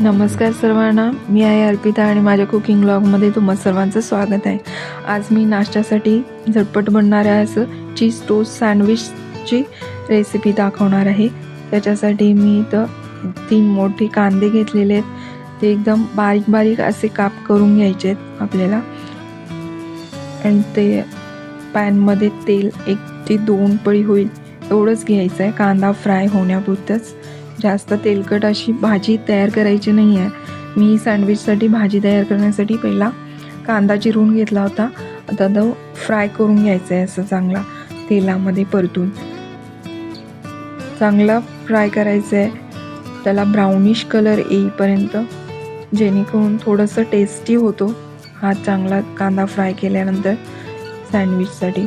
नमस्कार सर्वांना, मी आहे अर्पिता आणि माझ्या कुकिंग ब्लॉगमध्ये तुम्हा सर्वांचं स्वागत आहे. आज मी नाश्त्यासाठी झटपट बनणाऱ्या असं चीज टोस्ट सँडविचची रेसिपी दाखवणार आहे. त्याच्यासाठी मी इथं 3 मोठे कांदे घेतलेले आहेत. ते एकदम बारीक बारीक असे काप करून घ्यायचे आहेत आपल्याला. आणि ते पॅनमध्ये तेल 1 ते 2 पळी होईल एवढंच घ्यायचं आहे, कांदा फ्राय होण्यापुरतंच. जास्त तेलकट अशी भाजी तयार करायची नाही आहे. मी सँडविचसाठी भाजी तयार करण्यासाठी पहिला कांदा चिरून घेतला होता. आता तो फ्राय करून घ्यायचा आहे असं चांगला तेलामध्ये परतून. चांगला फ्राय करायचं आहे, त्याला ब्राउनिश कलर येईपर्यंत, जेणेकरून थोडंसं टेस्टी होतो हा चांगला कांदा फ्राय केल्यानंतर सँडविचसाठी.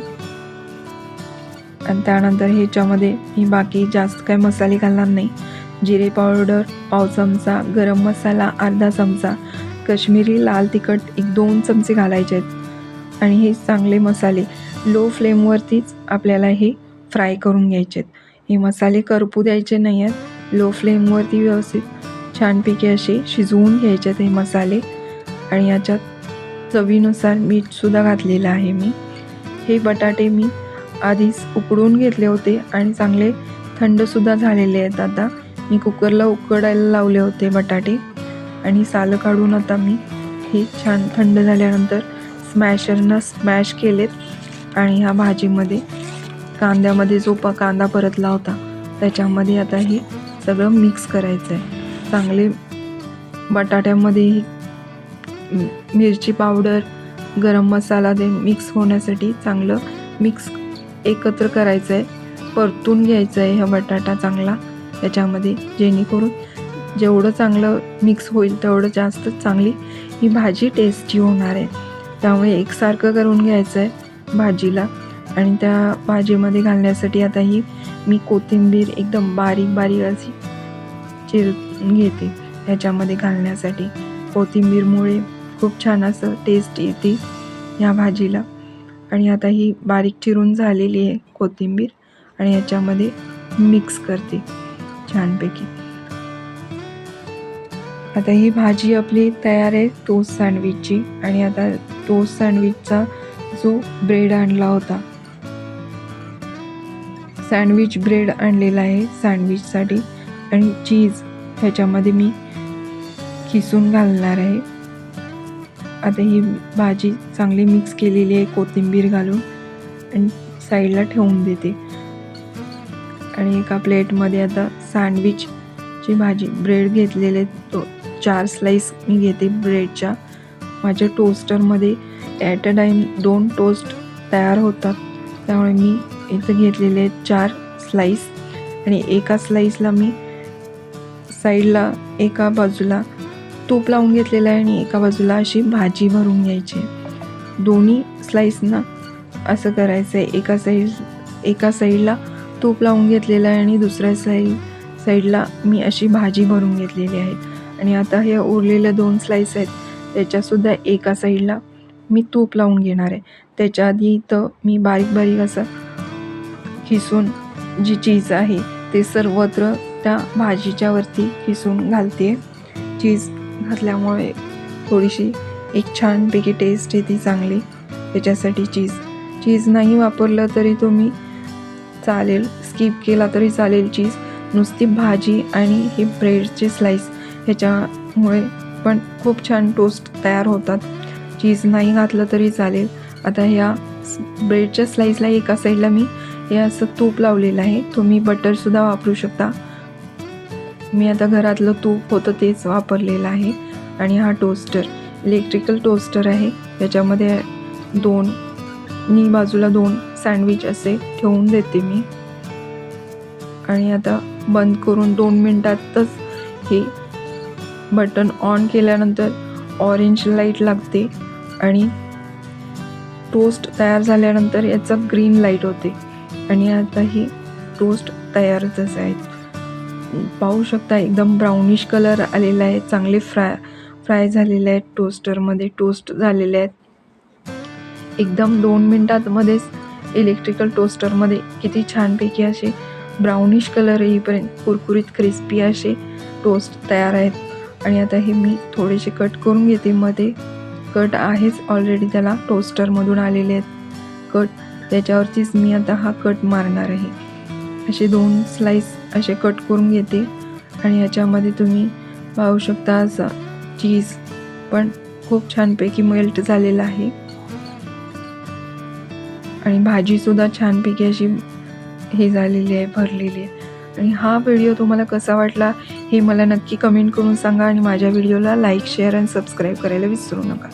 आणि त्यानंतर ह्याच्यामध्ये मी बाकी जास्त काही मसाले घालणार नाही. जिरे पावडर पाव चमचा, गरम मसाला अर्धा चमचा, काश्मीरी लाल तिखट 1-2 चमचे घालायचे आहेत. आणि हे चांगले मसाले लो फ्लेमवरतीच आपल्याला हे फ्राय करून घ्यायचे आहेत. हे मसाले करपू द्यायचे नाही आहेत, लो फ्लेमवरती व्यवस्थित छानपैकी असे शिजवून घ्यायचे आहेत हे मसाले. आणि याच्यात चवीनुसार मीठसुद्धा घातलेलं आहे मी. हे बटाटे मी आधीच उकडून घेतले होते आणि चांगले थंडसुद्धा झालेले आहेत. आता मी कुकरला उकडायला लावले होते बटाटे आणि सालं काढून आता मी हे छान थंड झाल्यानंतर स्मॅशरनं स्मॅश केलेत. आणि ह्या भाजीमध्ये कांद्यामध्ये जो कांदा परतला होता त्याच्यामध्ये आता हे सगळं मिक्स करायचं आहे. चांगले बटाट्यामध्ये मिरची पावडर, गरम मसाला ते मिक्स होण्यासाठी चांगलं मिक्स एकत्र करायचं आहे. परतून घ्यायचं आहे हा बटाटा चांगला त्याच्यामध्ये, जेणेकरून जेवढं चांगलं मिक्स होईल तेवढं जास्त चांगली ही भाजी टेस्टी होणार आहे. त्यामुळे एकसारखं करून घ्यायचं आहे भाजीला. आणि त्या भाजीमध्ये घालण्यासाठी आता ही मी कोथिंबीर एकदम बारीक बारीक अशी चिरून घेते ह्याच्यामध्ये घालण्यासाठी. कोथिंबीरमुळे खूप छान असं टेस्ट येते ह्या भाजीला. आणि आता ही बारीक चिरून झालेली आहे कोथिंबीर आणि ह्याच्यामध्ये मिक्स करते छानपैकी. आता ही भाजी आपली तयार आहे टोस्ट सँडविचची. आणि आता टोस्ट सँडविचचा जो ब्रेड आणला होता, सँडविच ब्रेड आणलेला आहे सँडविचसाठी, आणि चीज ह्याच्यामध्ये मी खिसून घालणार आहे. आता ही भाजी चांगली मिक्स केलेली आहे कोथिंबीर घालून आणि साईडला ठेवून देते. आणि एका प्लेटमध्ये आता सँडविचची भाजी ब्रेड घेतलेले 4 स्लाईस मी घेते ब्रेडच्या. माझ्या टोस्टरमध्ये ॲट अ टाईम 2 टोस्ट तयार होतात, त्यामुळे मी इथं घेतलेले 4 स्लाईस. आणि एका स्लाईसला मी साईडला एका बाजूला तूप लावून घेतलेलं आहे आणि एका बाजूला अशी भाजी भरून घ्यायची. दोन्ही स्लाईसना असं करायचं आहे. एका साईडला तूप लावून घेतलेलं आहे आणि दुसऱ्या साईडला मी अशी भाजी भरून घेतलेली आहे. आणि आता हे उरलेल्या 2 स्लाईस आहेत त्याच्यासुद्धा एका साईडला मी तूप लावून घेणार आहे. त्याच्या आधी इथं मी बारीक बारीक असं खिसून जी चीज आहे ते सर्वत्र त्या भाजीच्या वरती खिसून घालते. चीज घातल्यामुळे थोडीशी एक छानपैकी टेस्ट येते चांगली. त्याच्यासाठी चीज नाही वापरलं तरी तुम्ही चालेल, स्किप केला तरी चालेल चीज. नुसती भाजी आणि हे ब्रेडचे स्लाईस ह्याच्यामुळे पण खूप छान टोस्ट तयार होतात. चीज नाही घातलं तरी चालेल. आता ह्या ब्रेडच्या स्लाईसला एका साईडला मी हे असं तूप लावलेलं आहे. तुम्ही बटरसुद्धा वापरू शकता. मी आता घरातलं तूप होतं तेच वापरलेलं आहे. आणि हा टोस्टर इलेक्ट्रिकल टोस्टर आहे. त्याच्यामध्ये दोन्ही बाजूला 2 सँडविच असे ठेवून देते मी. आणि आता बंद करून 2 मिनटातच हे बटन ऑन केल्यानंतर ऑरेंज लाईट लागते आणि टोस्ट तयार झाल्यानंतर याचा ग्रीन लाईट होते. आणि आता हे टोस्ट तयारच आहेत. पाहू शकता एकदम ब्राउनिश कलर आलेला आहे. चांगले फ्राय झालेले आहेत, टोस्टरमध्ये टोस्ट झालेले आहेत. एकदम 2 मिनटातमध्येच इलेक्ट्रिकल टोस्टरमध्ये किती छानपैकी असे ब्राउनिश कलर येईपर्यंत कुरकुरीत क्रिस्पी असे टोस्ट तयार आहेत. आणि आता हे मी थोडेसे कट करून घेते. मध्ये कट आहेच ऑलरेडी, त्याला टोस्टरमधून आलेले आहेत कट, त्याच्यावरतीच मी आता हा कट मारणार आहे. असे 2 स्लाइस असे कट करून घेते आणि याच्यामध्ये तुम्ही पाहू शकता असं चीज पण खूप छानपैकी मेल्ट झालेलं आहे आणि भाजीसुद्धा छानपैकी अशी हे झालेली आहे, भरलेली आहे. आणि हा व्हिडिओ तुम्हाला कसा वाटला हे मला नक्की कमेंट करून सांगा आणि माझ्या व्हिडिओला लाईक, शेअर आणि सबस्क्राईब करायला विसरू नका.